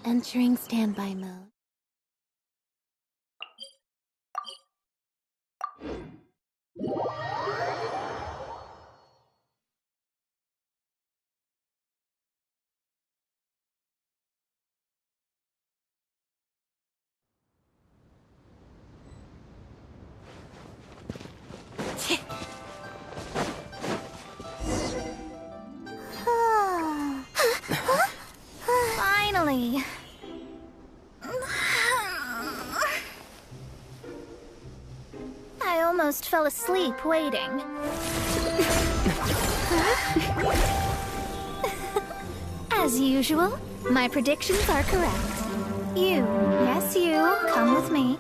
Entering standby mode. Finally. I almost fell asleep waiting. As usual, my predictions are correct. You, yes you, come with me.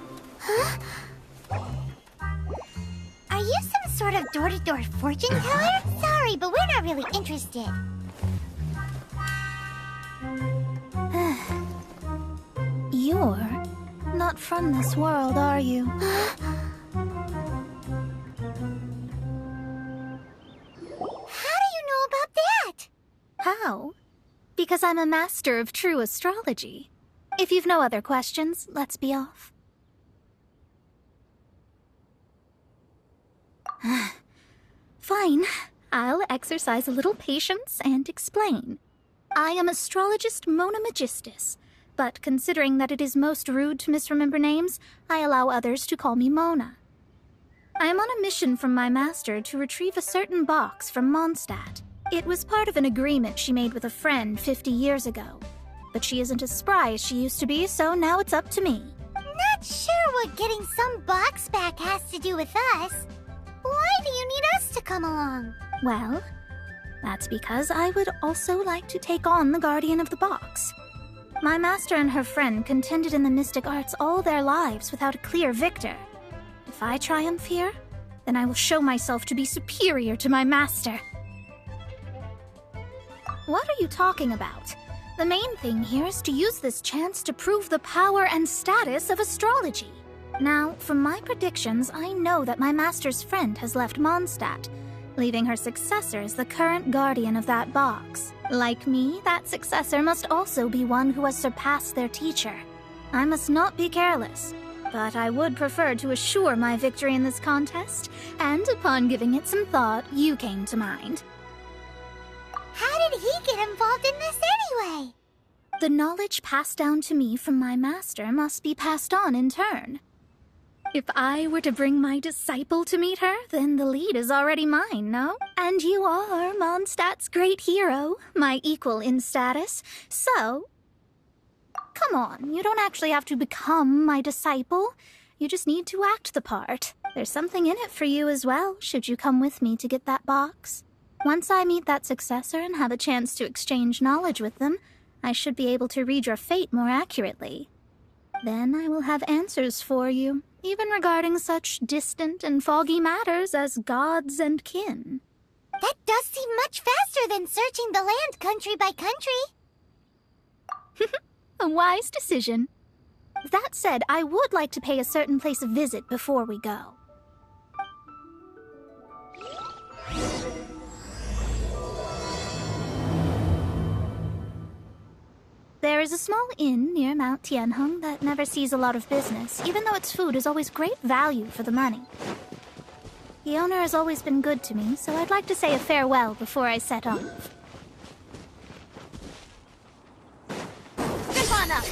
Are you some sort of door-to-door fortune teller? Sorry, but we're not really interested. You're not from this world, are you? How do you know about that? How? Because I'm a master of true astrology. If you've no other questions, let's be off. Fine. I'll exercise a little patience and explain. I am astrologist Mona Magistus, but considering that it is most rude to misremember names, I allow others to call me Mona. I am on a mission from my master to retrieve a certain box from Mondstadt. It was part of an agreement she made with a friend 50 years ago. But she isn't as spry as she used to be, so now it's up to me. Not sure what getting some box back has to do with us. Why do you need us to come along? Well, that's because I would also like to take on the guardian of the box. My master and her friend contended in the mystic arts all their lives without a clear victor. If I triumph here, then I will show myself to be superior to my master. What are you talking about? The main thing here is to use this chance to prove the power and status of astrology. Now, from my predictions, I know that my master's friend has left Mondstadt, leaving her successor as the current guardian of that box. Like me, that successor must also be one who has surpassed their teacher. I must not be careless, but I would prefer to assure my victory in this contest, and upon giving it some thought, you came to mind. How did he get involved in this anyway? The knowledge passed down to me from my master must be passed on in turn. If I were to bring my disciple to meet her, then the lead is already mine, no? And you are Mondstadt's great hero, my equal in status, so... Come on, you don't actually have to become my disciple. You just need to act the part. There's something in it for you as well, should you come with me to get that box. Once I meet that successor and have a chance to exchange knowledge with them, I should be able to read your fate more accurately. Then I will have answers for you, even regarding such distant and foggy matters as gods and kin. That does seem much faster than searching the land country by country. A wise decision. That said, I would like to pay a certain place a visit before we go. There is a small inn near Mount Tianheng that never sees a lot of business, even though its food is always great value for the money. The owner has always been good to me, so I'd like to say a farewell before I set off. Come on up.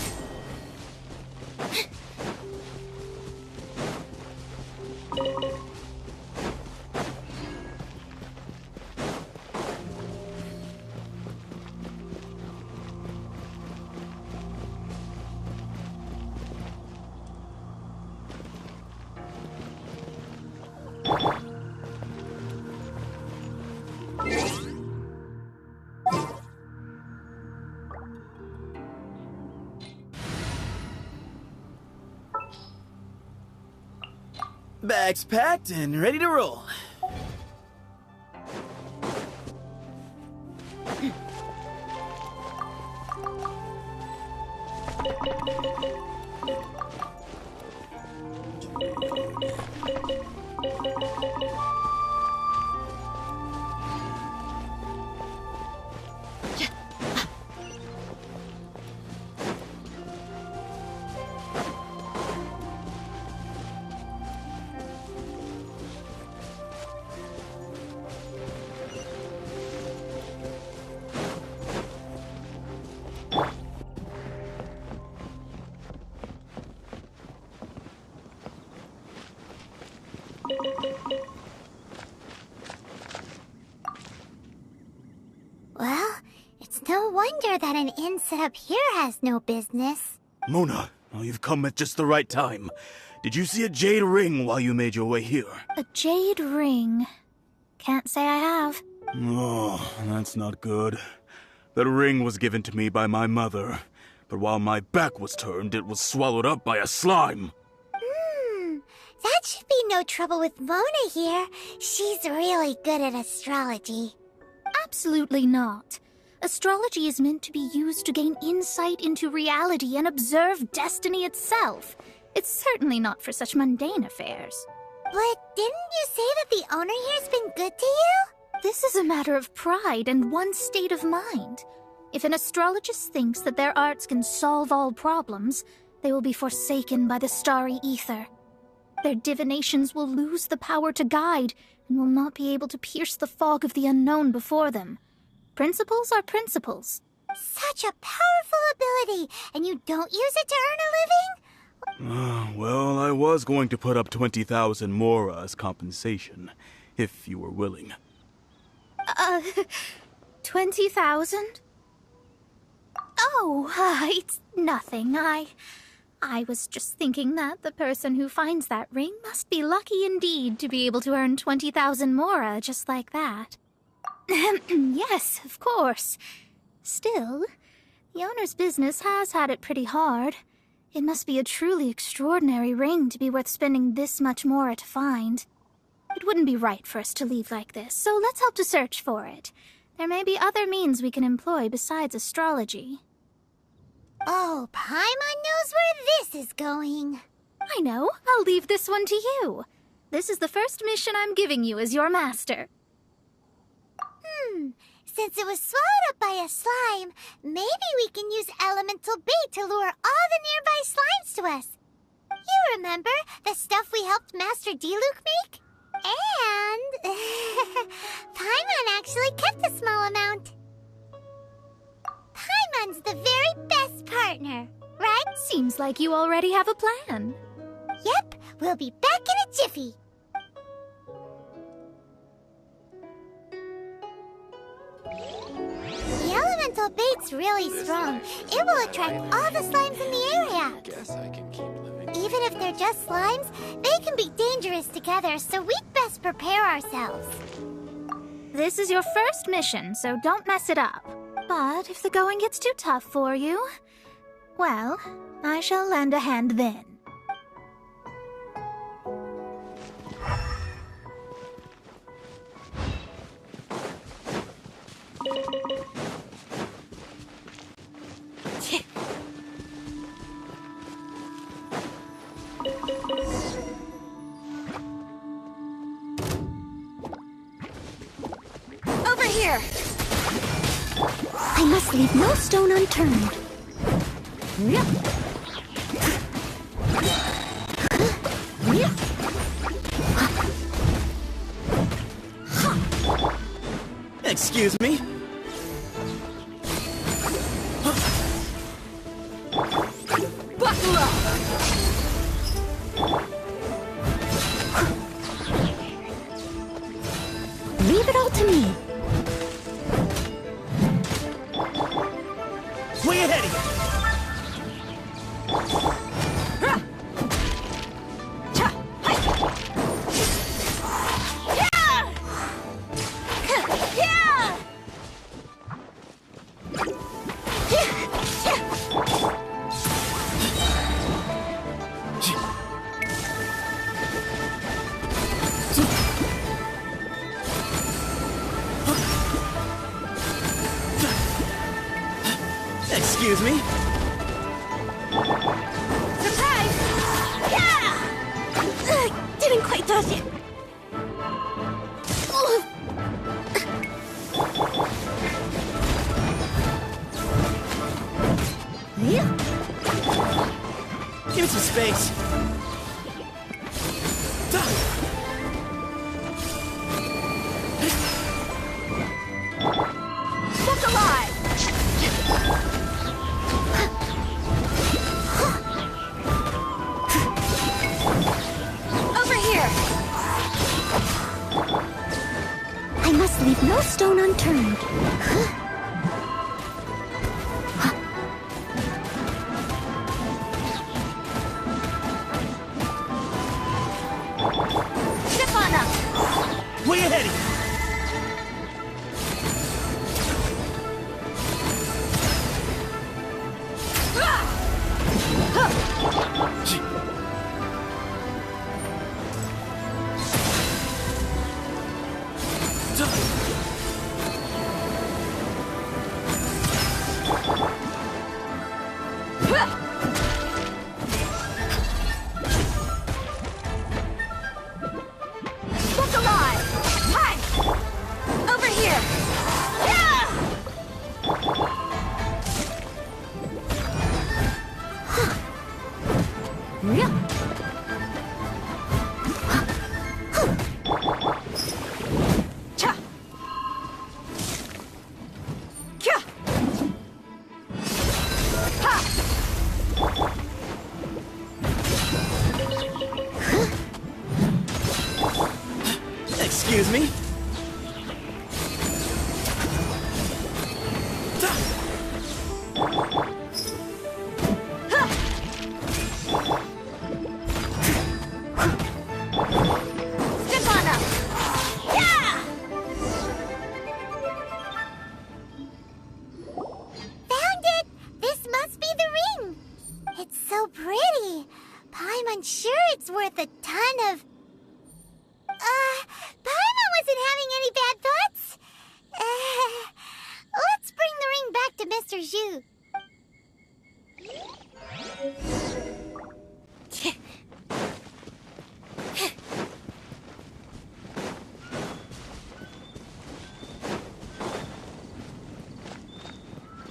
Bags packed and ready to roll. wonder that an inn set up here has no business. Mona, you've come at just the right time. Did you see a jade ring while you made your way here? A jade ring? Can't say I have. Oh, that's not good. That ring was given to me by my mother, but while my back was turned, it was swallowed up by a slime. That should be no trouble with Mona here. She's really good at astrology. Absolutely not. Astrology is meant to be used to gain insight into reality and observe destiny itself. It's certainly not for such mundane affairs. But didn't you say that the owner here's been good to you? This is a matter of pride and one's state of mind. If an astrologist thinks that their arts can solve all problems, they will be forsaken by the starry ether. Their divinations will lose the power to guide and will not be able to pierce the fog of the unknown before them. Principles are principles. Such a powerful ability, and you don't use it to earn a living? Well, I was going to put up 20,000 mora as compensation, if you were willing. 20,000? Oh, it's nothing. I was just thinking that the person who finds that ring must be lucky indeed to be able to earn 20,000 mora just like that. Yes, of course. Still, the owner's business has had it pretty hard. It must be a truly extraordinary ring to be worth spending this much mora to find. It wouldn't be right for us to leave like this, so let's help to search for it. There may be other means we can employ besides astrology. Oh, Paimon knows where this is going. I know. I'll leave this one to you. This is the first mission I'm giving you as your master. Since it was swallowed up by a slime, maybe we can use elemental bait to lure all the nearby slimes to us. You remember the stuff we helped Master Diluc make? And Paimon actually kept a small amount. Paimon's the very best partner, right? Seems like you already have a plan. Yep, we'll be back in a jiffy. The elemental bait's really strong. It will attract all the slimes in the area. Guess I can keep living. Even if they're just slimes, they can be dangerous together, so we'd best prepare ourselves. This is your first mission, so don't mess it up. But if the going gets too tough for you, well, I shall lend a hand then. Over here! I must leave no stone unturned. Excuse me? Buckle up! Leave it all to me. Way ahead of you! Excuse me? Surprise! Yeah! Didn't quite touch it. Give me some space. Look alive! Over here! I must leave no stone unturned. me? Step on up! Yeah! Found it! This must be the ring! It's so pretty. Paimon sure it's worth a ton of... Paimon wasn't having any bad thoughts? Let's bring the ring back to Mr. Zhu.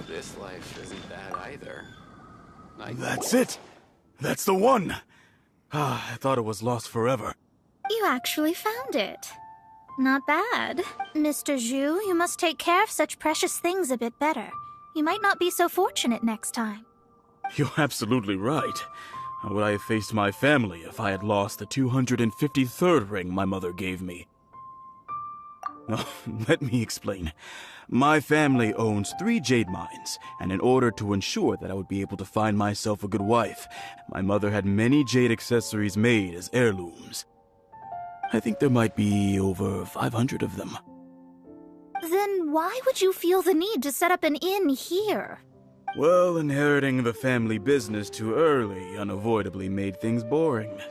This life isn't bad either. That's it! That's the one! Ah, I thought it was lost forever. You actually found it. Not bad. Mr. Zhu, you must take care of such precious things a bit better. You might not be so fortunate next time. You're absolutely right. How would I have faced my family if I had lost the 253rd ring my mother gave me? Oh, let me explain. My family owns 3 jade mines, and in order to ensure that I would be able to find myself a good wife, my mother had many jade accessories made as heirlooms. I think there might be over 500 of them. Then why would you feel the need to set up an inn here? Well, inheriting the family business too early unavoidably made things boring.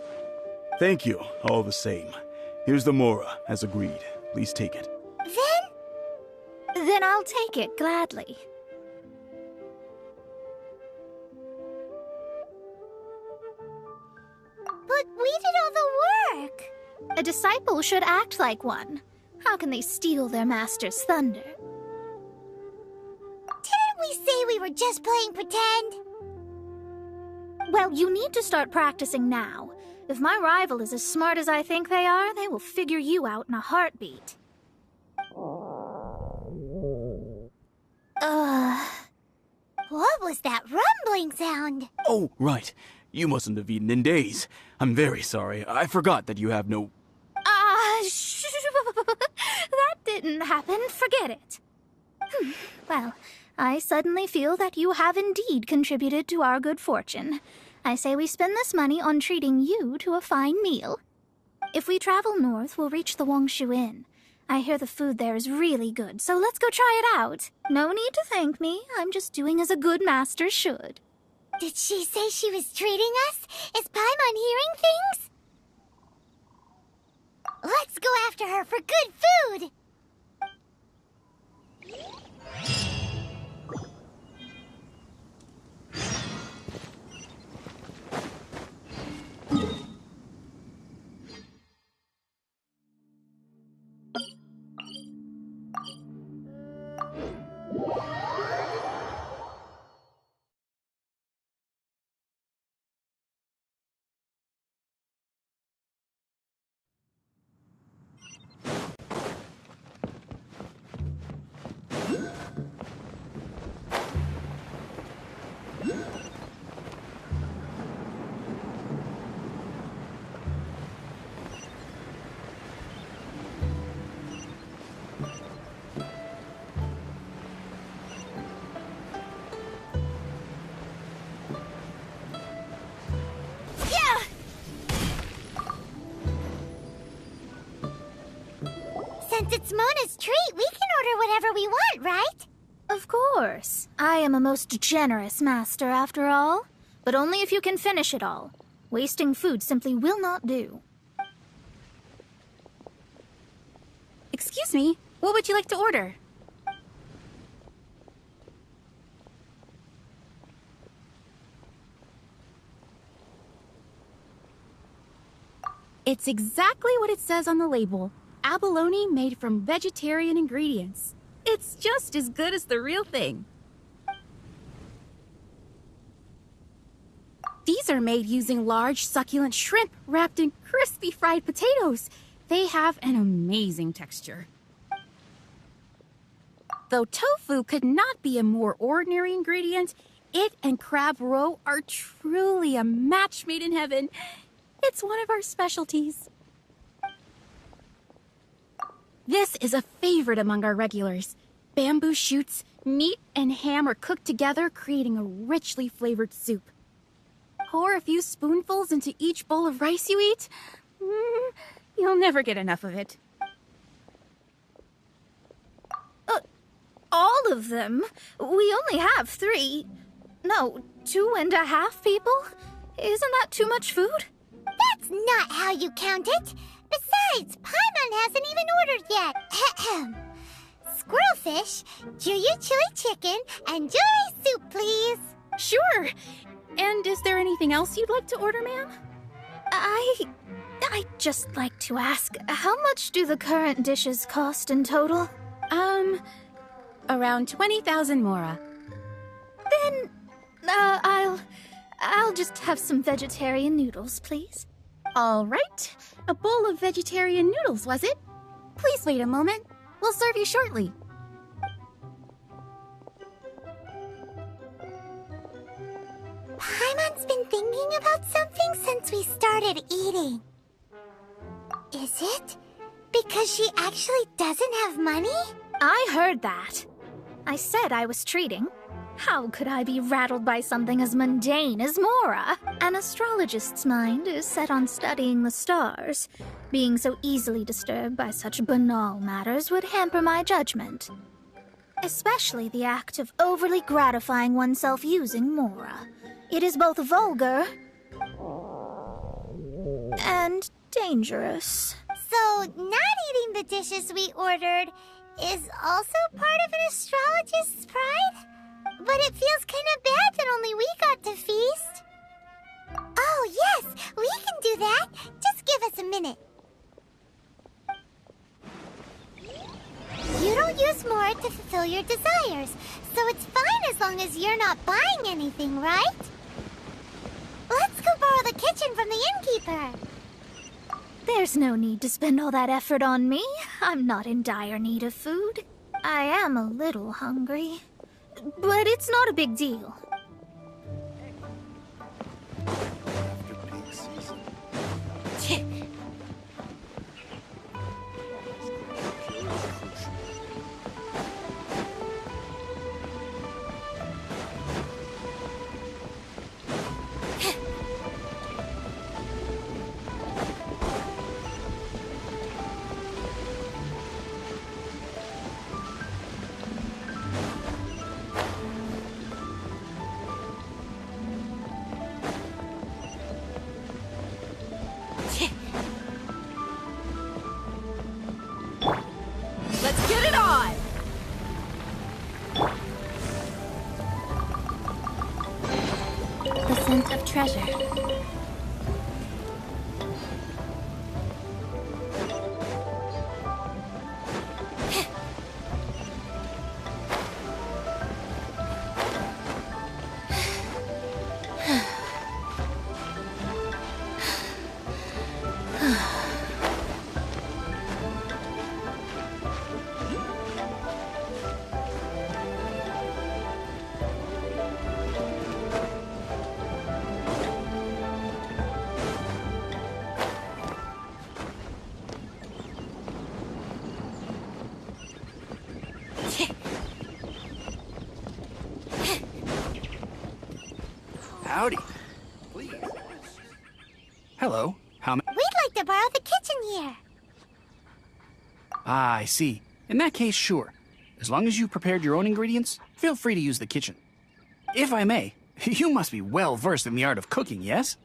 Thank you, all the same. Here's the Mora, as agreed. Please take it. Then I'll take it gladly. But we did all the work. A disciple should act like one. How can they steal their master's thunder? Didn't we say we were just playing pretend? Well, you need to start practicing now. If my rival is as smart as I think they are, they will figure you out in a heartbeat. What was that rumbling sound? Oh, right. You mustn't have eaten in days. I'm very sorry. I forgot that you have no... That didn't happen. Forget it. Well, I suddenly feel that you have indeed contributed to our good fortune. I say we spend this money on treating you to a fine meal. If we travel north, we'll reach the Wongshu Inn. I hear the food there is really good, so let's go try it out. No need to thank me. I'm just doing as a good master should. Did she say she was treating us? Is Paimon hearing things? Let's go after her for good food! Since it's Mona's treat, we can order whatever we want, right? Of course. I am a most generous master, after all. But only if you can finish it all. Wasting food simply will not do. Excuse me, what would you like to order? It's exactly what it says on the label. Abalone made from vegetarian ingredients. It's just as good as the real thing. These are made using large, succulent shrimp wrapped in crispy fried potatoes. They have an amazing texture. Though tofu could not be a more ordinary ingredient, it and crab roe are truly a match made in heaven. It's one of our specialties. This is a favorite among our regulars. Bamboo shoots, meat, and ham are cooked together, creating a richly flavored soup. Pour a few spoonfuls into each bowl of rice you eat. You'll never get enough of it. All of them? We only have 3. No, 2.5 people? Isn't that too much food? That's not how you count it. Besides, Paimon hasn't even ordered yet. Squirrelfish, Juyu chili chicken, and Jury soup, please. Sure. And is there anything else you'd like to order, ma'am? I'd just like to ask, how much do the current dishes cost in total? Around 20,000 mora. Then, I'll just have some vegetarian noodles, please. All right. A bowl of vegetarian noodles, was it? Please wait a moment. We'll serve you shortly. Paimon's been thinking about something since we started eating. Is it because she actually doesn't have money? I heard that. I said I was treating. How could I be rattled by something as mundane as Mora? An astrologist's mind is set on studying the stars. Being so easily disturbed by such banal matters would hamper my judgment. Especially the act of overly gratifying oneself using Mora. It is both vulgar and dangerous. So, not eating the dishes we ordered is also part of an astrologist's pride? But it feels kind of bad that only we got to feast. Oh, yes, we can do that. Just give us a minute. You don't use more to fulfill your desires, so it's fine as long as you're not buying anything, right? Let's go borrow the kitchen from the innkeeper. There's no need to spend all that effort on me. I'm not in dire need of food. I am a little hungry, but it's not a big deal. Let's get it on! The scent of treasure. Howdy. Please. Hello. How We'd like to borrow the kitchen here. Ah, I see. In that case, sure. As long as you prepared your own ingredients, feel free to use the kitchen. If I may, you must be well versed in the art of cooking, yes?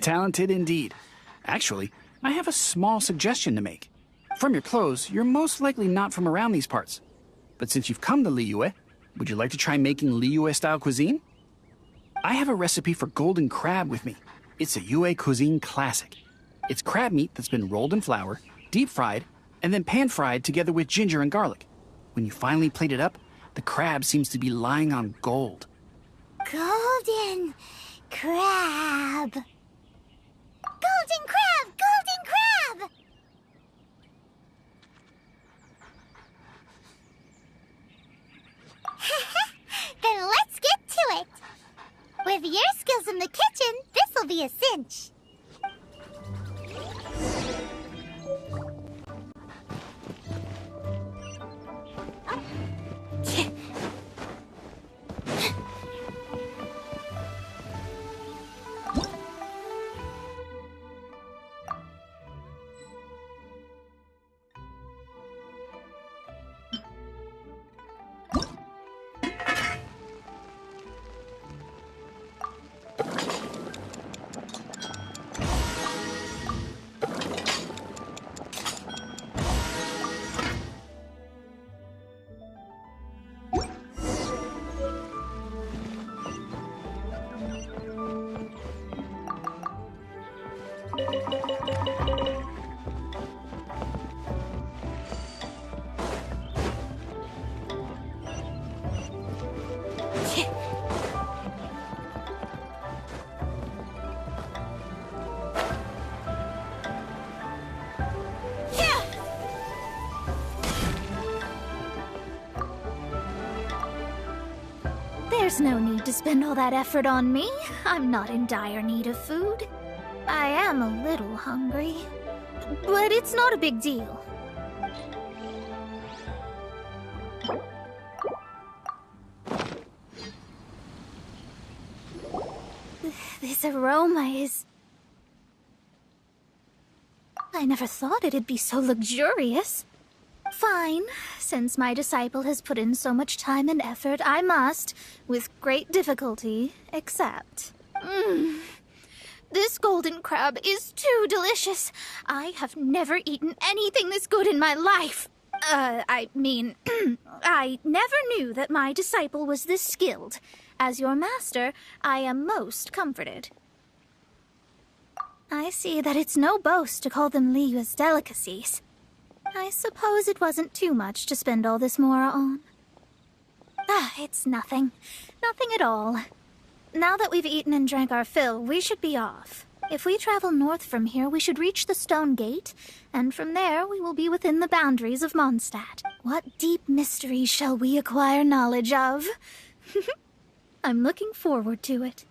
Talented indeed. Actually, I have a small suggestion to make. From your clothes, you're most likely not from around these parts. But since you've come to Liyue, would you like to try making Liyue-style cuisine? I have a recipe for golden crab with me. It's a Yue cuisine classic. It's crab meat that's been rolled in flour, deep fried, and then pan fried together with ginger and garlic. When you finally plate it up, the crab seems to be lying on gold. Golden crab. Golden crab! Golden crab! Then let's get to it. With your skills in the kitchen, this'll be a cinch. There's no need to spend all that effort on me. I'm not in dire need of food. I am a little hungry, but it's not a big deal. This aroma is... I never thought it'd be so luxurious. Fine. Since my disciple has put in so much time and effort, I must, with great difficulty, accept. This golden crab is too delicious. I have never eaten anything this good in my life. I mean, I never knew that my disciple was this skilled. As your master, I am most comforted. I see that it's no boast to call them Liyue's delicacies. I suppose it wasn't too much to spend all this mora on. It's nothing. Nothing at all. Now that we've eaten and drank our fill, we should be off. If we travel north from here, we should reach the Stone Gate, and from there we will be within the boundaries of Mondstadt. What deep mysteries shall we acquire knowledge of? I'm looking forward to it.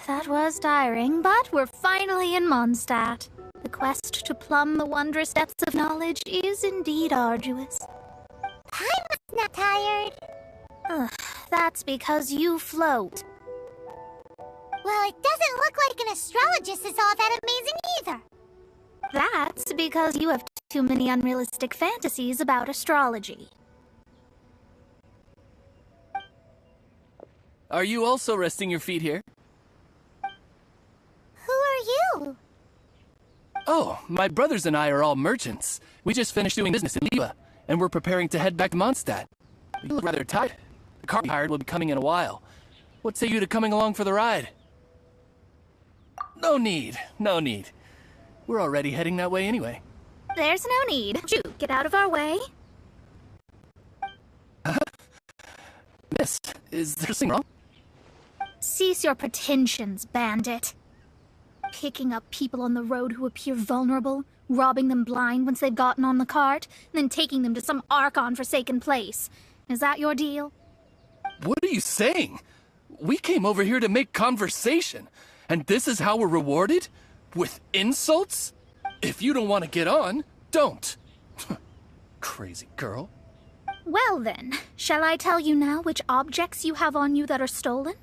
That was tiring, but we're finally in Mondstadt. The quest to plumb the wondrous depths of knowledge is indeed arduous. I'm not tired. That's because you float. Well, it doesn't look like an astrologist is all that amazing either. That's because you have too many unrealistic fantasies about astrology. Are you also resting your feet here? Who are you? Oh, my brothers and I are all merchants. We just finished doing business in Liyue, and we're preparing to head back to Mondstadt. You look rather tired. The car we hired will be coming in a while. What say you to coming along for the ride? No need, no need. We're already heading that way anyway. There's no need. Shoot, get out of our way. Miss, is there something wrong? Cease your pretensions, bandit. Picking up people on the road who appear vulnerable, robbing them blind once they've gotten on the cart, and then taking them to some Archon-forsaken place. Is that your deal? What are you saying? We came over here to make conversation, and this is how we're rewarded? With insults? If you don't want to get on, don't. Crazy girl. Well then, shall I tell you now which objects you have on you that are stolen?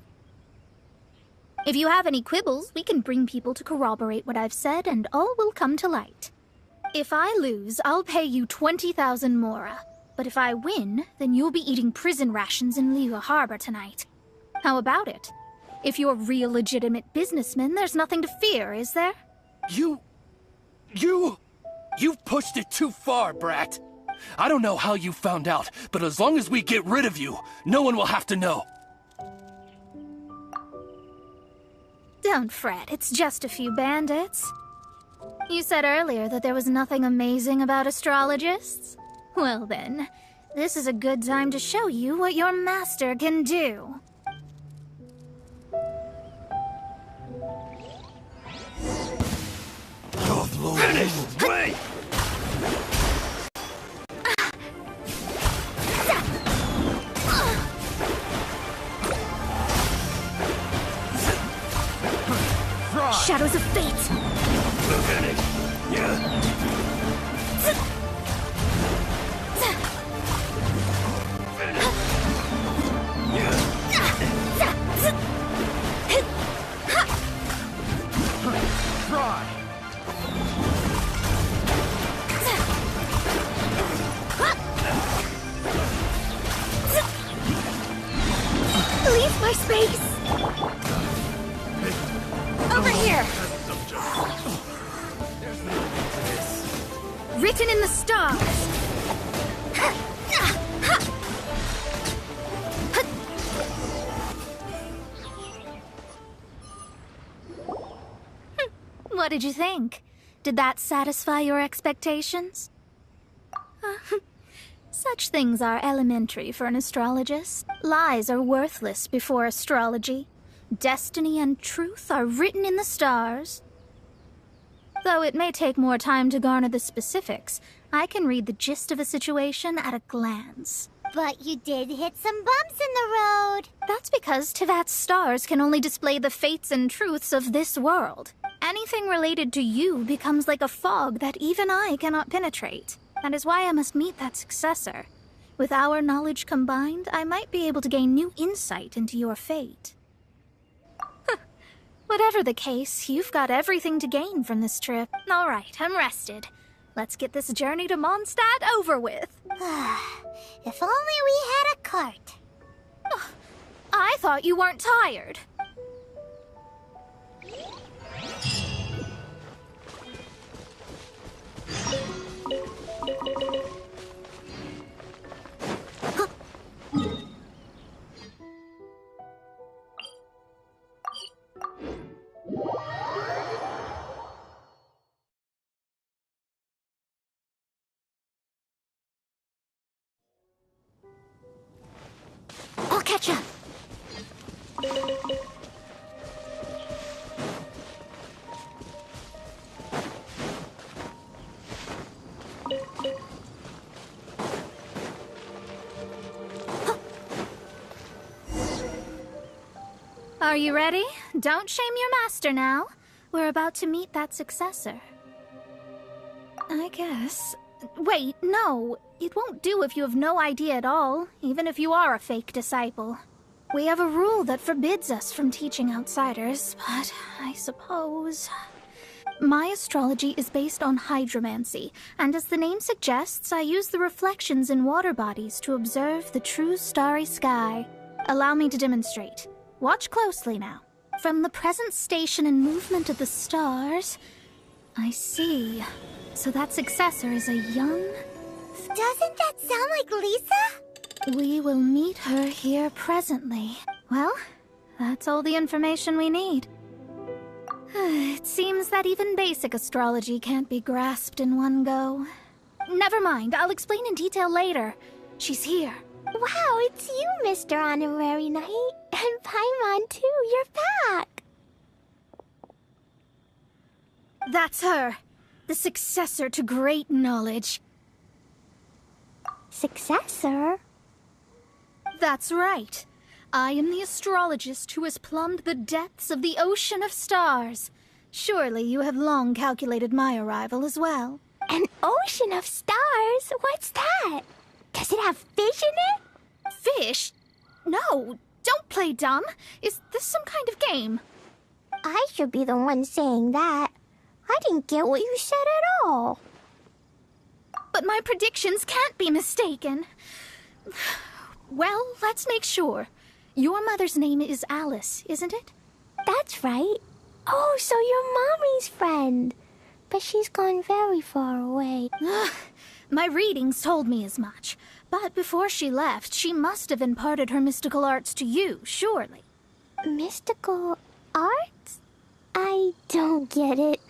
If you have any quibbles, we can bring people to corroborate what I've said, and all will come to light. If I lose, I'll pay you 20,000 mora. But if I win, then you'll be eating prison rations in Liyue Harbor tonight. How about it? If you're real legitimate businessmen, there's nothing to fear, is there? You've pushed it too far, brat. I don't know how you found out, but as long as we get rid of you, no one will have to know. Don't fret, it's just a few bandits. You said earlier that there was nothing amazing about astrologists? Well then, this is a good time to show you what your master can do. Finished! Wait! Shadows of fate! Finish! Yeah! space! Over here! Written in the stars! What did you think? Did that satisfy your expectations? Such things are elementary for an astrologist. Lies are worthless before astrology. Destiny and truth are written in the stars. Though it may take more time to garner the specifics, I can read the gist of a situation at a glance. But you did hit some bumps in the road. That's because Tivat's stars can only display the fates and truths of this world. Anything related to you becomes like a fog that even I cannot penetrate. That is why I must meet that successor. With our knowledge combined, I might be able to gain new insight into your fate. Whatever the case, you've got everything to gain from this trip. All right, I'm rested. Let's get this journey to Mondstadt over with. If only we had a cart. I thought you weren't tired. I'll catch up. Are you ready? Don't shame your master now. We're about to meet that successor. I guess. Wait, no. It won't do if you have no idea at all, even if you are a fake disciple. We have a rule that forbids us from teaching outsiders, but I suppose... My astrology is based on hydromancy, and as the name suggests, I use the reflections in water bodies to observe the true starry sky. Allow me to demonstrate. Watch closely now. From the present station and movement of the stars, I see. So that successor is a young... Doesn't that sound like Lisa? We will meet her here presently. Well, that's all the information we need. It seems that even basic astrology can't be grasped in one go. Never mind, I'll explain in detail later. She's here. Wow, it's you, Mr. Honorary Knight. And Paimon, too, you're back. That's her. The successor to great knowledge. Successor? That's right. I am the astrologist who has plumbed the depths of the ocean of stars. Surely you have long calculated my arrival as well. An ocean of stars? What's that? Does it have fish in it? Fish? No, don't play dumb. Is this some kind of game? I should be the one saying that. I didn't get what you said at all. But my predictions can't be mistaken. Well, let's make sure. Your mother's name is Alice, isn't it? That's right. Oh, so you're Mommy's friend. But she's gone very far away. My readings told me as much. But before she left, she must have imparted her mystical arts to you, surely. Mystical arts? I don't get it.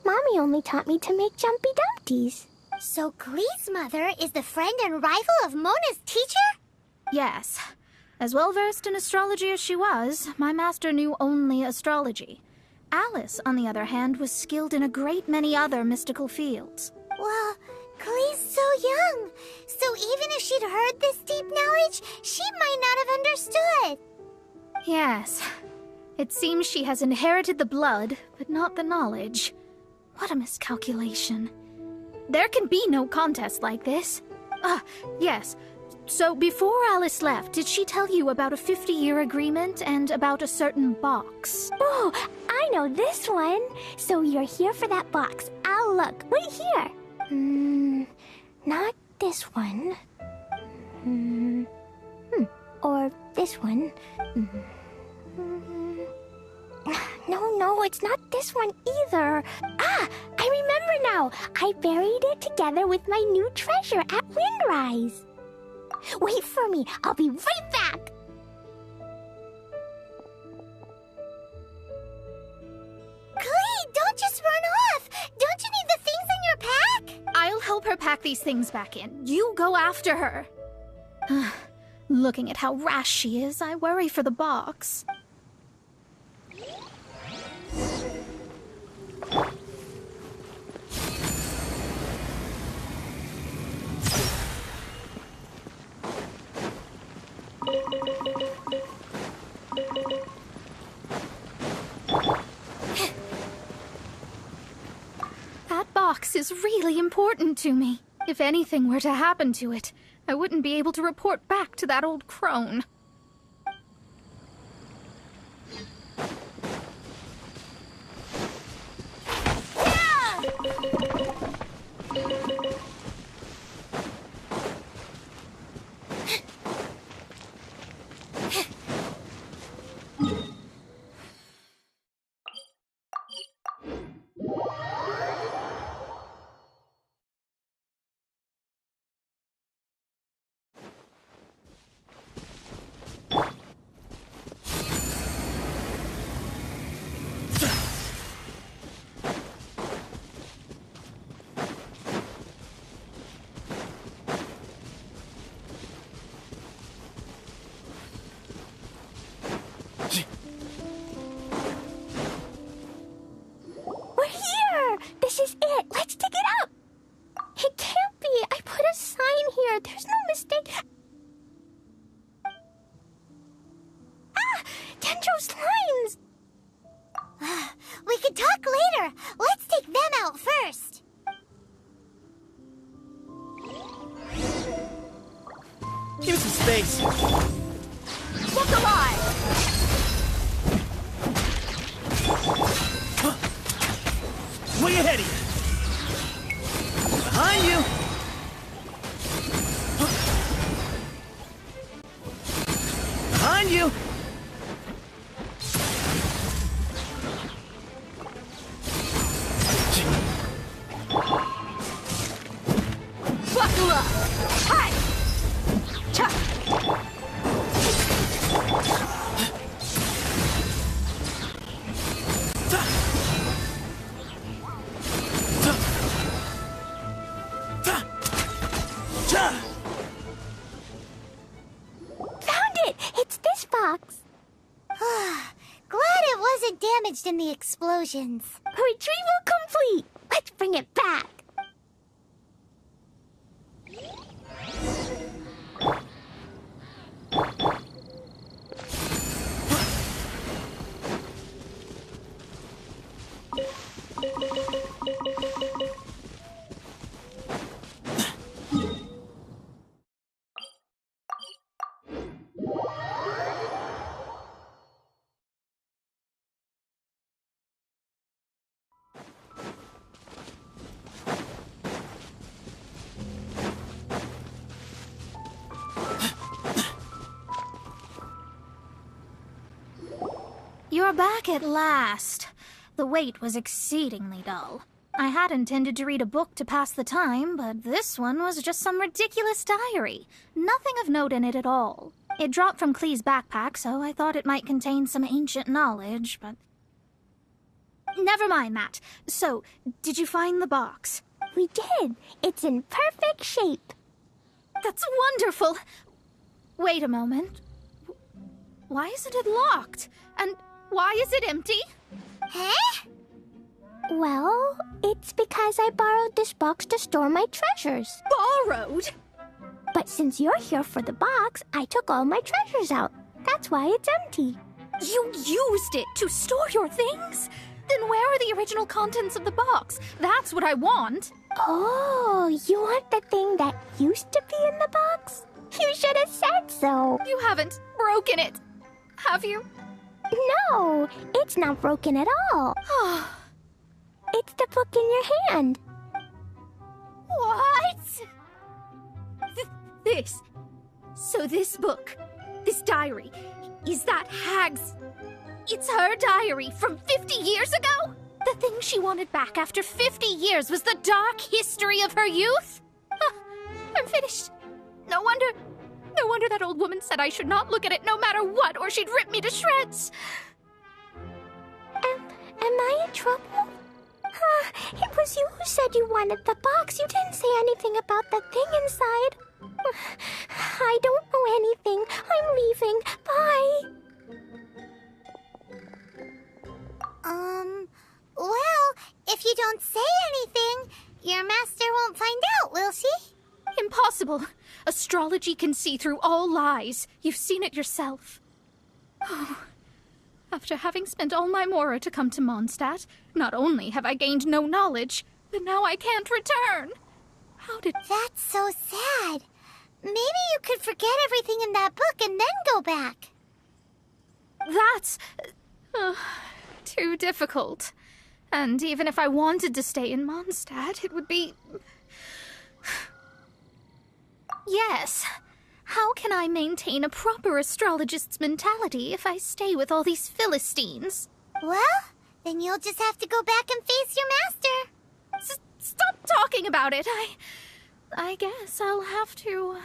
Mommy only taught me to make Jumpy Dumpties. So Glee's mother is the friend and rival of Mona's teacher? Yes. As well-versed in astrology as she was, my master knew only astrology. Alice, on the other hand, was skilled in a great many other mystical fields. Well, Glee's so young. So even if she'd heard this deep knowledge, she might not have understood. Yes. It seems she has inherited the blood, but not the knowledge. What a miscalculation. There can be no contest like this. Yes. So before Alice left, did she tell you about a 50-year agreement and about a certain box? Oh, I know this one. So you're here for that box. I'll look. Wait here. Not this one. Or this one. No, it's not this one either. Ah, I remember now. I buried it together with my new treasure at Windrise. Wait for me. I'll be right back. Klee, don't just run off. Don't you need the things in your pack? I'll help her pack these things back in. You go after her. Looking at how rash she is, I worry for the box. That box is really important to me. If anything were to happen to it, I wouldn't be able to report back to that old crone. We're here! This is it! Let's dig it up! It can't be! I put a sign here! There's no mistake! Ah! Dendro's lines! We can talk later! Let's take them out first! Give me some space. Look alive! Way ahead of you. Behind you. Behind you. Buckle up! Hi! Cha! Found it! It's this box! Glad it wasn't damaged in the explosions. Retrieval complete! Let's bring it back! You're back at last. The wait was exceedingly dull. I had intended to read a book to pass the time, but this one was just some ridiculous diary. Nothing of note in it at all. It dropped from Klee's backpack, so I thought it might contain some ancient knowledge, but... Never mind that. So, did you find the box? We did! It's in perfect shape! That's wonderful! Wait a moment. Why isn't it locked? And why is it empty? Huh? Well, it's because I borrowed this box to store my treasures. Borrowed? But since you're here for the box, I took all my treasures out. That's why it's empty. You used it to store your things? Then where are the original contents of the box? That's what I want. Oh, you want the thing that used to be in the box? You should have said so. You haven't broken it, have you? No, it's not broken at all. It's the book in your hand. What? This. So this book, this diary, Is that hag's... It's her diary from 50 years ago? The thing she wanted back after 50 years was the dark history of her youth? Huh, I'm finished. No wonder that old woman said I should not look at it no matter what, or she'd rip me to shreds. Am I in trouble? It was you who said you wanted the box. You didn't say anything about the thing inside. I don't know anything. I'm leaving. Bye. Well, if you don't say anything, your master won't find out, will she? Impossible. Astrology can see through all lies. You've seen it yourself. Oh. After having spent all my mora to come to Mondstadt, not only have I gained no knowledge, but now I can't return. How did... That's so sad. Maybe you could forget everything in that book and then go back. That's... too difficult. And even if I wanted to stay in Mondstadt, it would be... Yes. How can I maintain a proper astrologist's mentality if I stay with all these Philistines? Well, then you'll just have to go back and face your master. Stop talking about it. I guess I'll have to...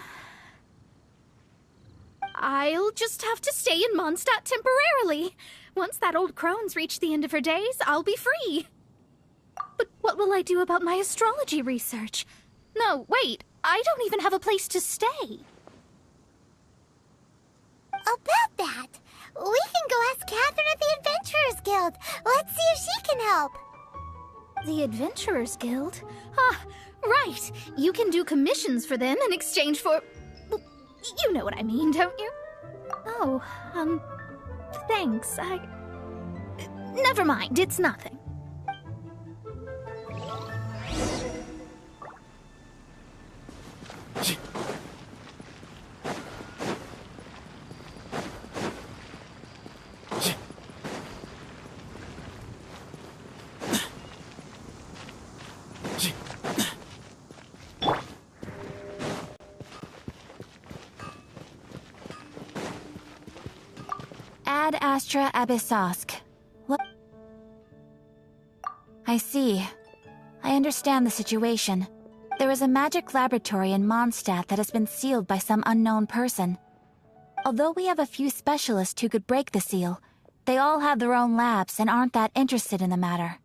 I'll just have to stay in Mondstadt temporarily. Once that old crone's reached the end of her days, I'll be free. But what will I do about my astrology research? No, wait. I don't even have a place to stay. About that, we can go ask Catherine at the Adventurers Guild. Let's see if she can help. The Adventurers Guild? Ah, right. You can do commissions for them in exchange for... Well, you know what I mean, don't you? Oh, thanks. Never mind, it's nothing. Ad Astra Abyssosk. What? I see. I understand the situation. There is a magic laboratory in Mondstadt that has been sealed by some unknown person. Although we have a few specialists who could break the seal, they all have their own labs and aren't that interested in the matter.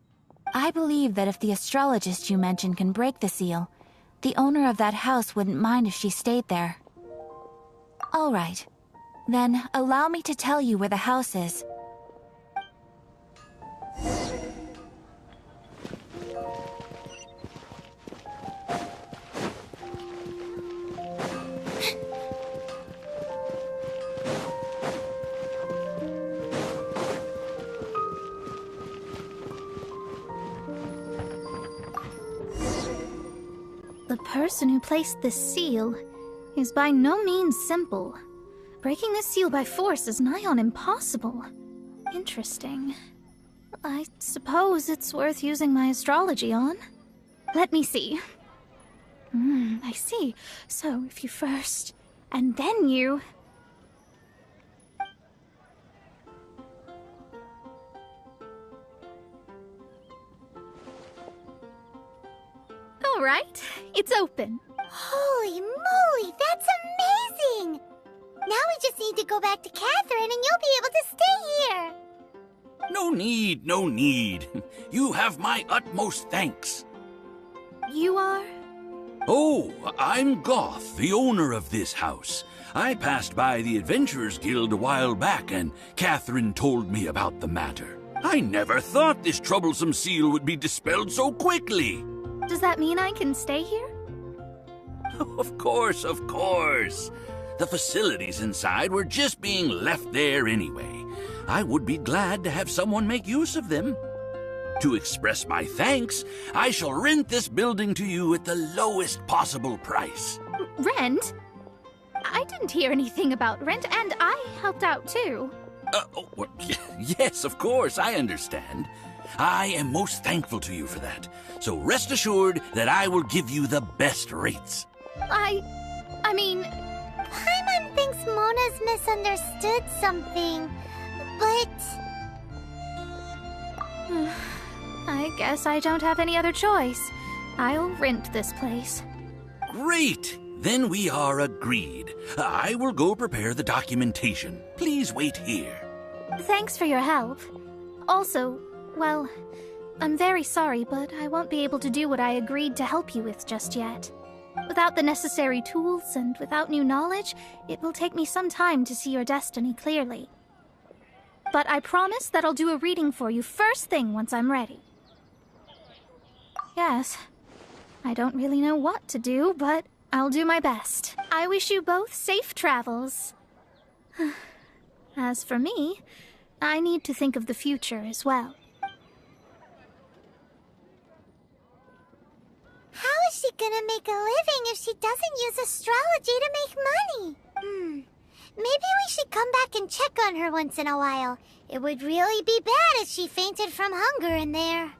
I believe that if the astrologist you mentioned can break the seal, the owner of that house wouldn't mind if she stayed there. All right. Then, allow me to tell you where the house is. The person who placed this seal is by no means simple. Breaking this seal by force is nigh on impossible. Interesting. I suppose it's worth using my astrology on. Let me see. I see. So if you first, and then you... All right, it's open. Holy moly, that's amazing! Now we just need to go back to Catherine and you'll be able to stay here. No need, no need. You have my utmost thanks. You are? Oh, I'm Goth, the owner of this house. I passed by the Adventurers Guild a while back and Catherine told me about the matter. I never thought this troublesome seal would be dispelled so quickly. Does that mean I can stay here? Of course, of course. The facilities inside were just being left there anyway. I would be glad to have someone make use of them. To express my thanks, I shall rent this building to you at the lowest possible price. Rent? I didn't hear anything about rent, and I helped out too. Yes, of course, I understand. I am most thankful to you for that. So rest assured that I will give you the best rates. I mean... Paimon thinks thinks Mona's misunderstood something, but... I guess I don't have any other choice. I'll rent this place. Great! Then we are agreed. I will go prepare the documentation. Please wait here. Thanks for your help. Also, well, I'm very sorry, but I won't be able to do what I agreed to help you with just yet. Without the necessary tools and without new knowledge, it will take me some time to see your destiny clearly. But I promise that I'll do a reading for you first thing once I'm ready. Yes, I don't really know what to do, but I'll do my best. I wish you both safe travels. As for me, I need to think of the future as well. How is she gonna make a living if she doesn't use astrology to make money? Maybe we should come back and check on her once in a while. It would really be bad if she fainted from hunger in there.